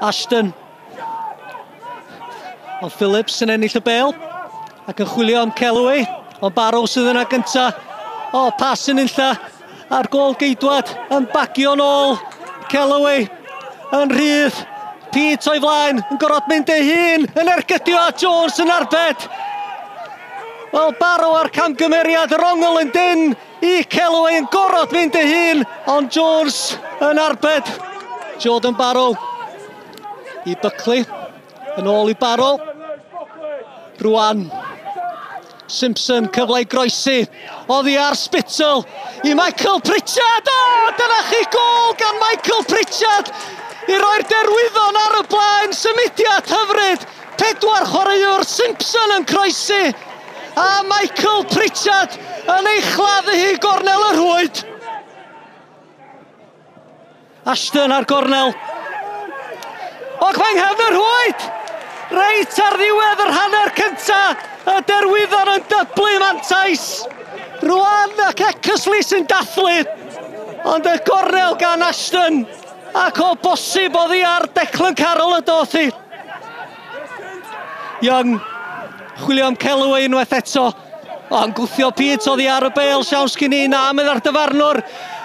Ashton. Ond Phillips yn ennill y bêl ac yn chwilio am Kellaway, ond Barrow sydd yna gynta. O, pas yn unlla ar gôl Geidwad yn bagio nôl. Kellaway yn rhydd. Pete o'i flaen yn gorod mynd ei hun yn ergydio a Jones yn arbed. Wel, Barrow ar camgymeriad, yr ongl yn dyn i Kellaway yn gorod mynd ei hun, ond Jones yn arbed. Jordan Barrow i Buckley, yn ôl i Barrow. Rwan Simpson, cyfle i groesi, oddi ar Spittle i Michael Pritchard. O, dyna chi gol gan Michael Pritchard i roi'r derwyddon ar y blaen. Symudiad hyfryd, 4 chwaraewr, Simpson yn croesi a Michael Pritchard yn ei chladdu hi gornel y rwyd. Ashton ar gornel. O, Clanghefn y rwyd! Reit ar ddiwedd yr hanner cynta, y derwyddon yn dyblu mantais. Rwan ac Eckersley sy'n dathlu, ond y gornel gan Ashton, ac o bosib oddi ar Declan Carroll y doth hi. Young, chwilio am Kellaway unwaith eto, ond gwthio Pete oddi ar y bêl, siawns gyn i na mynd ar dyfarnwr.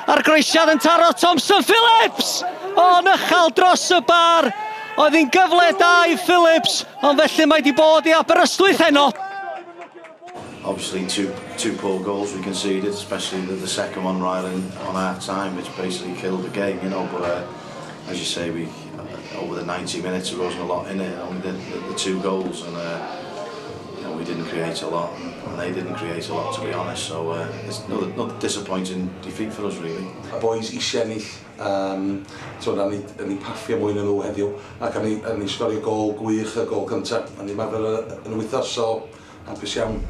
Ar groesiad yn taro Thompson Phillips, o'n uchal dros y bar. Oedd hi'n gyfle da i Phillips, ond felly mae di bod i Aberystwyth heno. Obviously two poor goals we conceded, especially the second one right on our time, which basically killed the game, you know. But as you say, we over the 90 minutes there wasn't a lot in it. Only the 2 goals, and you know, we didn't create a lot, and they didn't create a lot, to be honest. So it's another disappointing defeat for us, really. Y boys eisiau ennill, yn ei paffio mwy yn nhw heddiw, ac yn ei sgorio gol gwych y gol cyntaf. Yn ei marfer yn y wythnos, so hapus iawn.